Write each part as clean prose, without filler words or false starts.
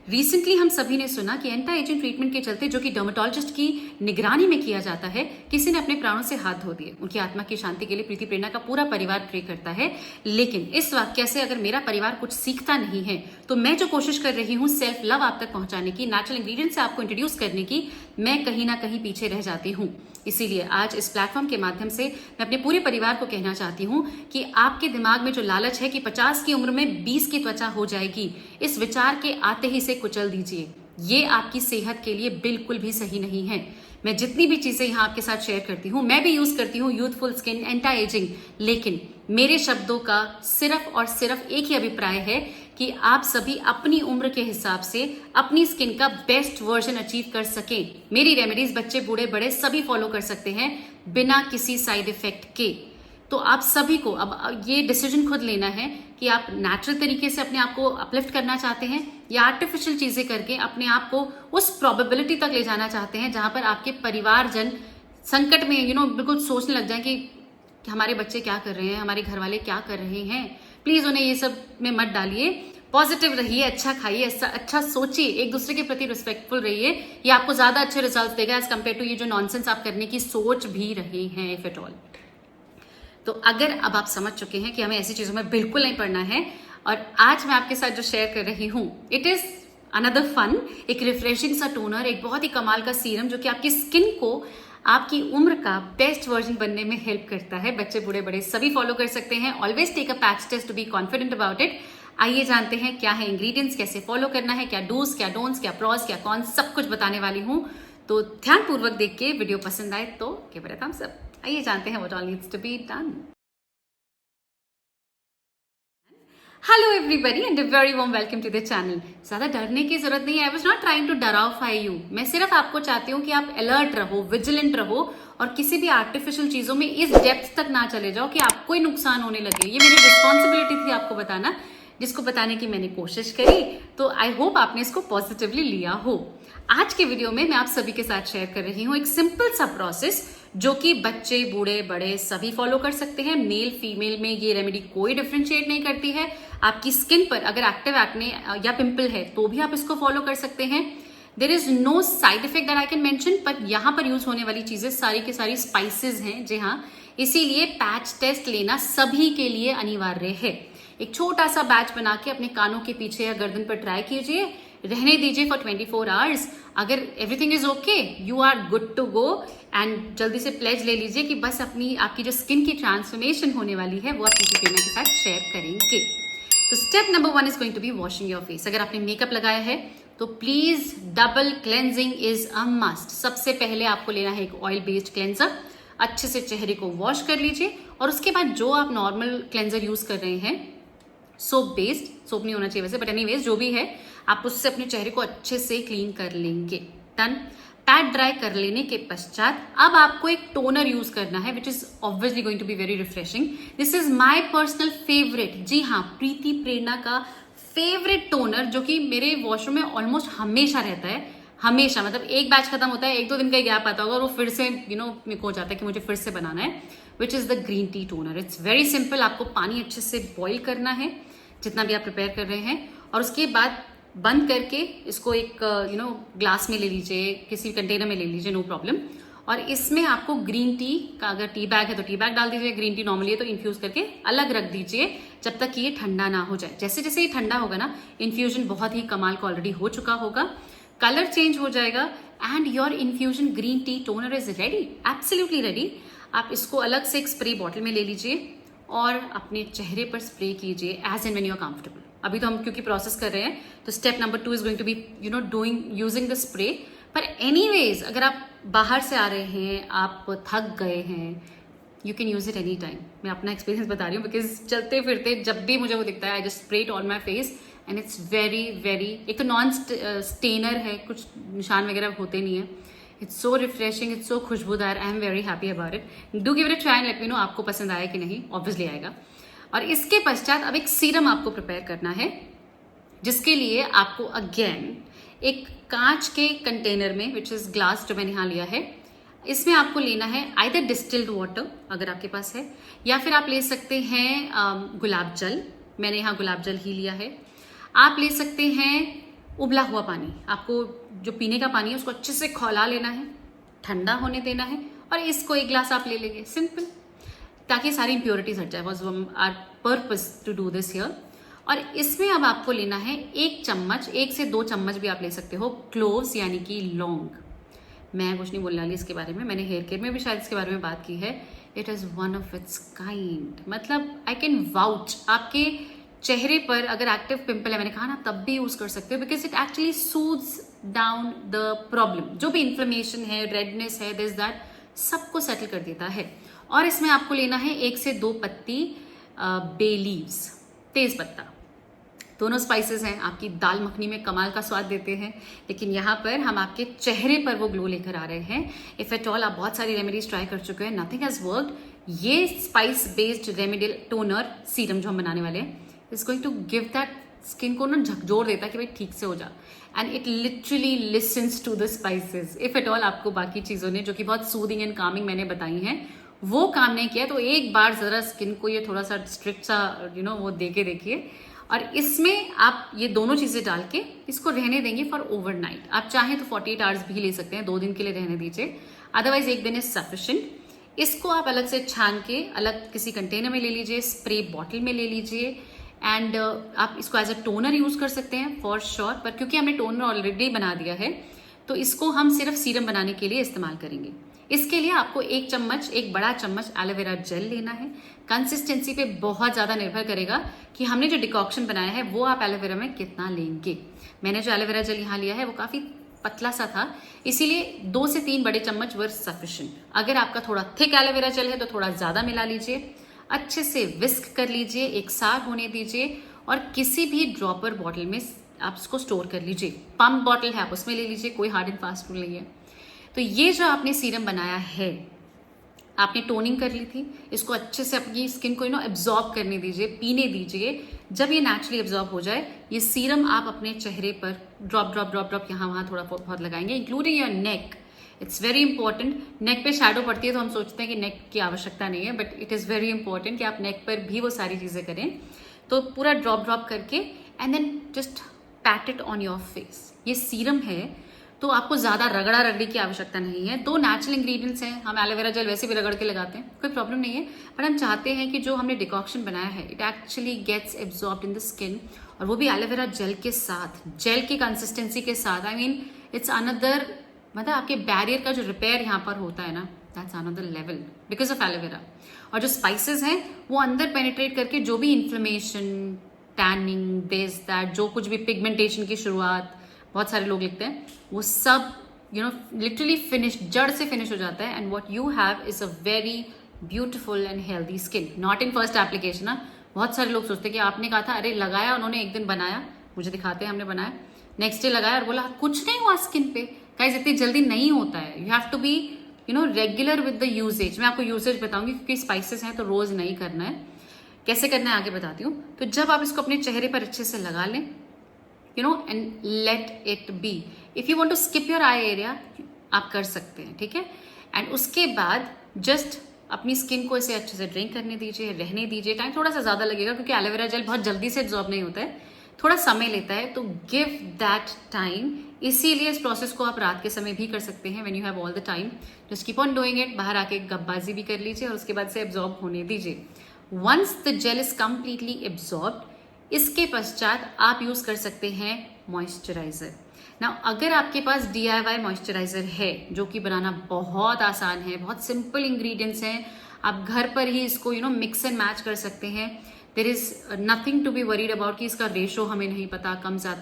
Recently हम सभी ने सुना कि एंटी एजिंग ट्रीटमेंट के चलते, जो कि डर्मेटोलॉजिस्ट की निगरानी में किया जाता है, किसी ने अपने प्राणों से हाथ धो दिए। उनकी आत्मा की शांति के लिए प्रीति प्रेरणा का पूरा परिवार प्रे करता है। लेकिन इस वाक्य से अगर मेरा परिवार कुछ सीखता नहीं है, तो मैं जो कोशिश कर रही हूँ सेल्फ लव आप तक पहुंचाने की, नेचुरल इंग्रेडिएंट से आपको इंट्रोड्यूस करने की, मैं कहीं ना कहीं पीछे रह जाती हूँ। इसीलिए आज इस प्लेटफॉर्म के माध्यम से मैं अपने पूरे परिवार को कहना चाहती हूँ कि आपके दिमाग में जो लालच है कि 50 की उम्र में 20 की त्वचा हो जाएगी, इस विचार के आते ही से कुचल दीजिए। ये आपकी सेहत के लिए बिल्कुल भी सही नहीं है। मैं जितनी भी चीजें यहाँ आपके साथ शेयर करती हूँ, मैं भी यूज करती हूँ यूथफुल स्किन, एंटी एजिंग, लेकिन मेरे शब्दों का सिर्फ और सिर्फ एक ही अभिप्राय है कि आप सभी अपनी उम्र के हिसाब से अपनी स्किन का बेस्ट वर्जन अचीव कर सकें। मेरी रेमेडीज बच्चे बूढ़े बड़े सभी फॉलो कर सकते हैं बिना किसी साइड इफेक्ट के। तो आप सभी को अब ये डिसीजन खुद लेना है कि आप नेचुरल तरीके से अपने आप को अपलिफ्ट करना चाहते हैं या आर्टिफिशियल चीजें करके अपने आप को उस प्रोबेबिलिटी तक ले जाना चाहते हैं जहां पर आपके परिवारजन संकट में बिल्कुल सोचने लग जाए कि हमारे बच्चे क्या कर रहे हैं, हमारे घर वाले क्या कर रहे हैं। प्लीज उन्हें ये सब में मत डालिए। पॉजिटिव रहिए, अच्छा खाइए, अच्छा सोचिए, एक दूसरे के प्रति रिस्पेक्टफुल रहिए। ये आपको ज्यादा अच्छे रिजल्ट देगा एज कम्पेयर टू ये जो नॉनसेंस आप करने की सोच भी रहे हैं, इफ एट ऑल। तो अगर अब आप समझ चुके हैं कि हमें ऐसी चीजों में बिल्कुल नहीं पड़ना है, और आज मैं आपके साथ जो शेयर कर रही हूं, इट इज अनदर फन, एक रिफ्रेशिंग सा टोनर, एक बहुत ही कमाल का सीरम जो कि आपकी स्किन को आपकी उम्र का बेस्ट वर्जन बनने में हेल्प करता है। बच्चे बूढ़े बड़े सभी फॉलो कर सकते हैं। Always take a patch test to be confident about it. आइए जानते हैं क्या है इंग्रेडिएंट्स, कैसे फॉलो करना है, क्या डूज, क्या डोंट्स, क्या प्रॉस, क्या कॉन्स, सब कुछ बताने वाली हूं। तो ध्यानपूर्वक देख के वीडियो पसंद आए तो give it a thumbs up. आइए जानते हैं what all needs to be done. Hello everybody and a very warm welcome to the channel. ज्यादा डरने की जरूरत नहीं है। I was not trying to डराउफाई यू। मैं सिर्फ आपको चाहती हूँ कि आप अलर्ट रहो, विजिलेंट रहो और किसी भी आर्टिफिशियल चीजों में इस डेप्थ तक ना चले जाओ कि आपको ही नुकसान होने लगे। ये मेरी रिस्पॉन्सिबिलिटी थी आपको बताना, जिसको बताने की मैंने कोशिश करी। तो आई होप आपने इसको पॉजिटिवली लिया हो। आज के वीडियो में मैं आप सभी के साथ शेयर कर रही हूँ एक सिंपल सा प्रोसेस जो कि बच्चे बूढ़े बड़े सभी फॉलो कर सकते हैं। मेल फीमेल में ये रेमेडी कोई डिफरेंशिएट नहीं करती है। आपकी स्किन पर अगर एक्टिव एक्ने या पिंपल है तो भी आप इसको फॉलो कर सकते हैं। There is no side effect that I can mention, पर यहाँ पर यूज होने वाली चीजें सारी की सारी स्पाइसेस हैं। जी हाँ, इसीलिए पैच टेस्ट लेना सभी के लिए अनिवार्य है। एक छोटा सा बैच बना के अपने कानों के पीछे या गर्दन पर ट्राई कीजिए, रहने दीजिए फॉर 24 आवर्स। अगर everything is okay, you are good to go, and जल्दी से प्लेज ले लीजिए कि बस आपकी जो स्किन की ट्रांसफॉर्मेशन होने वाली है वो आप प्रीति प्रेरणा के साथ शेयर करेंगे। तो step number 1 is going to be washing your face. अगर आपने मेकअप लगाया है तो please double cleansing is a must. सबसे पहले आपको लेना है एक ऑयल बेस्ड क्लेंजर। अच्छे से चेहरे को वॉश कर लीजिए और उसके बाद जो आप नॉर्मल क्लेंजर यूज कर रहे हैं, सोप बेस्ड, सोप नहीं होना चाहिए वैसे, बट एनीवेज जो भी है, आप उससे अपने चेहरे को अच्छे से क्लीन कर लेंगे। डन। पैड ड्राई कर लेने के पश्चात अब आपको एक टोनर यूज करना है which is obviously going to be very refreshing. This is my personal favourite, जी हाँ, प्रीति प्रेरणा का फेवरेट टोनर, जो कि मेरे वॉशरूम में ऑलमोस्ट हमेशा रहता है। हमेशा, मतलब एक बैच खत्म होता है, 1-2 दिन का गैप आता होगा और वो फिर से मेरे को हो जाता है कि मुझे फिर से बनाना है, which is the green tea toner. It's very simple. आपको पानी अच्छे से बॉईल करना है जितना भी आप प्रिपेयर कर रहे हैं, और उसके बाद बंद करके इसको एक ग्लास में ले लीजिए, किसी कंटेनर में ले लीजिए, नो प्रॉब्लम। और इसमें आपको ग्रीन टी का, अगर टी बैग है तो टी बैग डाल दीजिए, ग्रीन टी नॉर्मली है तो इन्फ्यूज करके अलग रख दीजिए जब तक कि ये ठंडा ना हो जाए। जैसे जैसे ये ठंडा होगा ना, इन्फ्यूजन बहुत ही कमाल का ऑलरेडी हो चुका होगा, कलर चेंज हो जाएगा and your infusion green tea toner is ready, absolutely ready. आप इसको अलग से एक स्प्रे बॉटल में ले लीजिए और अपने चेहरे पर स्प्रे कीजिए as and when you are comfortable. अभी तो हम क्योंकि प्रोसेस कर रहे हैं तो step number 2 is going to be doing using the spray. पर एनीवेज अगर आप बाहर से आ रहे हैं, आप थक गए हैं, you can use it any time. मैं अपना एक्सपीरियंस बता रही हूँ बिकॉज चलते फिरते जब भी मुझे वो दिखता है, I just spray it on my face and it's very very, एक तो नॉन स्टेनर है, कुछ निशान वगैरह होते नहीं है। It's so refreshing, it's so खुशबूदार। I am very happy about it. Do give it a try and let me know आपको पसंद आया कि नहीं। ऑब्वियसली आएगा। और इसके पश्चात अब एक सीरम आपको प्रिपेयर करना है, जिसके लिए आपको अगेन एक कांच के कंटेनर में, विच इज ग्लास जो मैंने यहाँ लिया है, इसमें आपको लेना है आइदर डिस्टिल्ड वाटर अगर आपके पास है, या फिर आप ले सकते हैं गुलाब जल। मैंने यहाँ गुलाब जल ही लिया है। आप ले सकते हैं उबला हुआ पानी, आपको जो पीने का पानी है उसको अच्छे से खौला लेना है, ठंडा होने देना है और इसको एक ग्लास आप ले लेंगे, सिंपल, ताकि सारी इंप्योरिटीज हट जाए। Was our purpose to do this here. और इसमें अब आपको लेना है 1 चम्मच, 1 से 2 चम्मच भी आप ले सकते हो, क्लोव्स यानी कि लौंग। मैं कुछ नहीं बोलने वाली इसके बारे में, मैंने हेयर केयर में भी शायद इसके बारे में बात की है। It is one of its kind, मतलब आई कैन वाउच, आपके चेहरे पर अगर एक्टिव पिंपल है, मैंने कहा ना, तब भी यूज कर सकते हो, because it actually soothes down the problem. जो भी इन्फ्लेमेशन है, रेडनेस है, दिस दैट, सबको सेटल कर देता है। और इसमें आपको लेना है 1 से 2 पत्ती बे लीव्स, तेज पत्ता। दोनों स्पाइसेस हैं, आपकी दाल मखनी में कमाल का स्वाद देते हैं, लेकिन यहाँ पर हम आपके चेहरे पर वो ग्लो लेकर आ रहे हैं। इफ एट ऑल आप बहुत सारी रेमेडीज ट्राई कर चुके हैं, नथिंग हैज वर्कड, ये spice based remedial toner serum जो हम बनाने वाले हैं is going to give that, skin को ना झकझोर देता है कि भाई ठीक से हो जा, and it literally listens to the spices. If at all आपको बाकी चीजों ने, जो कि बहुत सूदिंग एंड कामिंग मैंने बताई हैं, वो काम नहीं किया, तो एक बार जरा स्किन को ये थोड़ा सा स्ट्रिक्ट सा वो दे के देखिए। और इसमें आप ये दोनों चीजें डाल के इसको रहने देंगे फॉर ओवरनाइट। आप चाहें तो 48 आवर्स भी ले सकते हैं, 2 दिन के लिए रहने दीजिए, अदरवाइज 1 दिन इज सफिशिएंट। इसको आप अलग से छान के अलग किसी कंटेनर में ले लीजिए, स्प्रे बॉटल में ले लीजिए, एंड आप इसको एज अ टोनर यूज कर सकते हैं फॉर श्योर। पर क्योंकि हमने टोनर ऑलरेडी बना दिया है, तो इसको हम सिर्फ सीरम बनाने के लिए इस्तेमाल करेंगे। इसके लिए आपको 1 चम्मच, 1 बड़ा चम्मच एलोवेरा जेल लेना है। कंसिस्टेंसी पे बहुत ज्यादा निर्भर करेगा कि हमने जो डिकॉक्शन बनाया है वो आप एलोवेरा में कितना लेंगे। मैंने जो एलोवेरा जेल यहाँ लिया है वो काफी पतला सा था, इसीलिए 2 से 3 बड़े चम्मच वर सफिशिएंट। अगर आपका थोड़ा थिक एलोवेरा जेल है तो थोड़ा ज्यादा मिला लीजिए, अच्छे से विस्क कर लीजिए, एक साथ होने दीजिए, और किसी भी ड्रॉपर बॉटल में आप इसको स्टोर कर लीजिए। पंप बॉटल है आप उसमें ले लीजिए, कोई हार्ड एंड फास्ट रूल नहीं है। तो ये जो आपने सीरम बनाया है, आपने टोनिंग कर ली थी, इसको अच्छे से अपनी स्किन को एब्जॉर्ब करने दीजिए, पीने दीजिए। जब ये नेचुरली एब्जॉर्ब हो जाए, ये सीरम आप अपने चेहरे पर ड्रॉप ड्रॉप ड्रॉप ड्रॉप यहाँ वहाँ थोड़ा बहुत लगाएंगे, including your neck. It's very important. Neck पे शैडो पड़ती है तो हम सोचते हैं कि नेक की आवश्यकता नहीं है, but it is very important कि आप नेक पर भी वो सारी चीजें करें। तो पूरा ड्रॉप ड्रॉप करके and then just pat it on your face. ये सीरम है तो आपको ज्यादा रगड़ा रगड़ी की आवश्यकता नहीं है। 2 नेचुरल इंग्रेडिएंट्स हैं, हम एलोवेरा जेल वैसे भी रगड़ के लगाते हैं, कोई प्रॉब्लम नहीं है, पर हम चाहते हैं कि जो हमने डिकॉक्शन बनाया है it actually gets absorbed in the skin, और वो भी एलोवेरा जेल के साथ, जेल की कंसिस्टेंसी के साथ। आई मीन इट्स अनदर, मतलब आपके बैरियर का जो रिपेयर यहाँ पर होता है ना, that's another level because of aloe vera. और जो स्पाइसेस हैं वो अंदर पेनिट्रेट करके जो भी इन्फ्लेमेशन, टैनिंग, दिस दैट, जो कुछ भी पिगमेंटेशन की शुरुआत बहुत सारे लोग लिखते हैं, वो सब लिटरली फिनिश, जड़ से फिनिश हो जाता है। And what you have is a very beautiful and healthy skin, not in first application ना। बहुत सारे लोग सोचते हैं कि आपने कहा था, अरे लगाया उन्होंने, एक दिन बनाया, मुझे दिखाते हैं हमने बनाया, नेक्स्ट डे लगाया और बोला कुछ नहीं हुआ स्किन पे। गाइस इतनी जल्दी नहीं होता है, you have to be regular with the usage. मैं आपको यूजेज बताऊंगी क्योंकि स्पाइसेस हैं तो रोज नहीं करना है, कैसे करना है आगे बताती हूँ। तो जब आप इसको अपने चेहरे पर अच्छे से लगा लें, and let it be. If you want to skip your eye area, आप कर सकते हैं, ठीक है। एंड उसके बाद जस्ट अपनी स्किन को इसे अच्छे से ड्रिंक करने दीजिए, रहने दीजिए। टाइम थोड़ा सा ज्यादा लगेगा क्योंकि एलोवेरा जेल बहुत जल्दी से एब्जॉर्ब नहीं होता है, थोड़ा समय लेता है, तो गिव दैट टाइम। इसीलिए इस प्रोसेस को आप रात के समय भी कर सकते हैं, when you have all the time, just keep on doing it. बाहर आके गप्पबाजी भी कर लीजिए और उसके बाद से एब्जॉर्ब होने दीजिए। Once the gel is completely absorb, इसके पश्चात आप यूज कर सकते हैं मॉइस्चराइजर। नाउ अगर आपके पास DIY मॉइस्चराइजर है, जो कि बनाना बहुत आसान है, बहुत सिंपल इंग्रेडिएंट्स हैं, आप घर पर ही इसको मिक्स एंड मैच कर सकते हैं। There is nothing to be worried about कि इसका रेशो हमें नहीं पता, कम ज्यादा,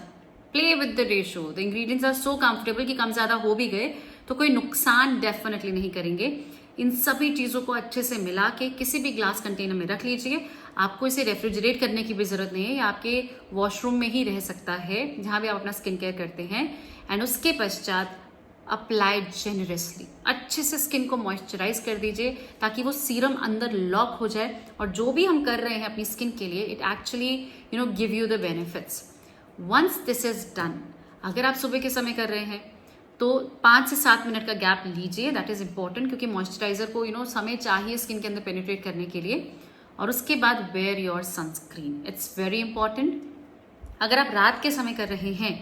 play with the ratio. The ingredients are so comfortable कि कम ज्यादा हो भी गए तो कोई नुकसान डेफिनेटली नहीं करेंगे। इन सभी चीजों को अच्छे से मिला के किसी भी ग्लास कंटेनर में रख लीजिए। आपको इसे रेफ्रिजरेट करने की भी जरूरत नहीं है, ये आपके वॉशरूम में ही रह सकता है जहां भी आप अपना स्किन केयर करते हैं। एंड उसके पश्चात अप्लाई जेनरसली, अच्छे से स्किन को मॉइस्चराइज कर दीजिए ताकि वो सीरम अंदर लॉक हो जाए, और जो भी हम कर रहे हैं अपनी स्किन के लिए, it actually give you the benefits. Once this is done, अगर आप सुबह के समय कर रहे हैं तो 5 से 7 मिनट का गैप लीजिए, दैट इज इंपॉर्टेंट, क्योंकि मॉइस्चराइजर को समय चाहिए स्किन के अंदर पेनिट्रेट करने के लिए। और उसके बाद wear your sunscreen, it's very important. अगर आप रात के समय कर रहे हैं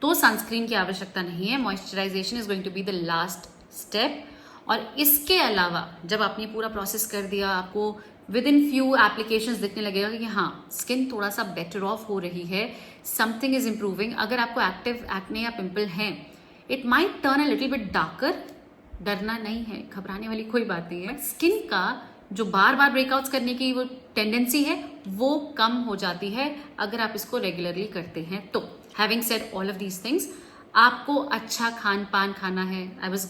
तो सनस्क्रीन की आवश्यकता नहीं है। Moisturisation is going to be the last step. और इसके अलावा जब आपने पूरा प्रोसेस कर दिया, आपको विद इन फ्यू एप्लीकेशंस दिखने लगेगा कि हाँ स्किन थोड़ा सा बेटर ऑफ हो रही है, समथिंग इज इम्प्रूविंग। अगर आपको एक्टिव एक्ने या पिंपल हैं, it might turn a little bit darker. डरना नहीं है, घबराने वाली कोई बात नहीं है। स्किन का जो बार बार ब्रेकआउट्स करने की वो टेंडेंसी है वो कम हो जाती है अगर आप इसको रेगुलरली करते हैं तो। Having said all of these things, आपको अच्छा खान पान खाना है। आई वॉज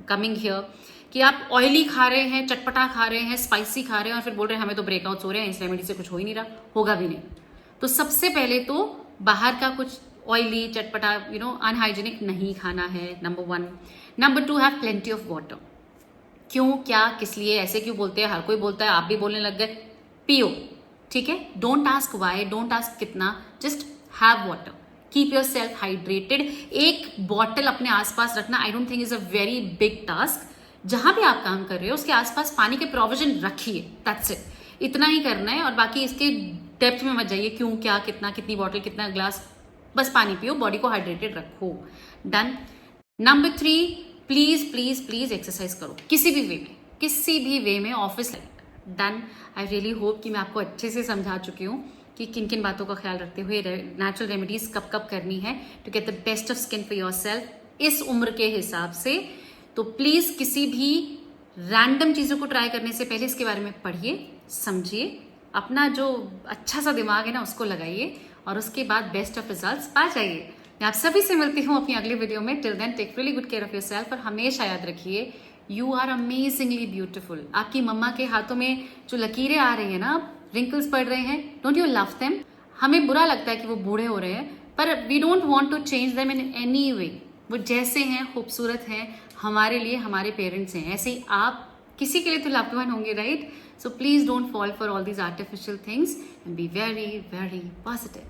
कमिंग हियर कि आप ऑयली खा रहे हैं, चटपटा खा रहे हैं, स्पाइसी खा रहे हैं और फिर बोल रहे हैं हमें तो ब्रेकआउट्स हो रहे हैं, इस रेमेडी से कुछ हो ही नहीं रहा, होगा भी नहीं। तो सबसे पहले तो बाहर का कुछ ऑयली चटपटा अनहाइजीनिक नहीं खाना है, number 1। Number 2, have plenty of water. क्यों, क्या, किस लिए, ऐसे क्यों बोलते हैं, हर कोई बोलता है, आप भी बोलने लग गए। पियो, ठीक है। Don't ask why, don't ask कितना, just have water. Keep yourself hydrated. एक बॉटल अपने आसपास रखना I don't think is a very big task. जहां भी आप काम कर रहे हो उसके आसपास पानी के प्रोविजन रखिए, दैट्स इट। इतना ही करना है और बाकी इसके डेप्थ में मत जाइए, क्यों, क्या, कितना, कितनी बॉटल, कितना ग्लास, बस पानी पियो, बॉडी को हाइड्रेटेड रखो। Done. Number 3, please please please exercise करो, किसी भी वे में, office. Done. I really hope कि मैं आपको अच्छे से समझा चुकी हूँ कि किन किन बातों का ख्याल रखते हुए नेचुरल रेमेडीज कब कब करनी है to get the best of skin for yourself इस उम्र के हिसाब से। तो प्लीज किसी भी रैंडम चीजों को ट्राई करने से पहले इसके बारे में पढ़िए, समझिए, अपना जो अच्छा सा दिमाग है ना उसको लगाइए और उसके बाद बेस्ट ऑफ रिजल्ट्स पा जाइए। मैं आप सभी से मिलती हूँ अपनी अगले वीडियो में। Till then take really good care of yourself और हमेशा याद रखिए यू आर अमेजिंगली ब्यूटिफुल। आपकी मम्मा के हाथों में जो लकीरें आ रही है ना, रिंकल्स पड़ रहे हैं, डोंट यू लव देम। हमें बुरा लगता है कि वो बूढ़े हो रहे हैं, पर we don't want to change them in any way. वो जैसे हैं खूबसूरत हैं, हमारे लिए हमारे पेरेंट्स हैं, ऐसे ही आप किसी के लिए तो लव्ड वन होंगे, right? So please don't fall for all these artificial things and be very very positive.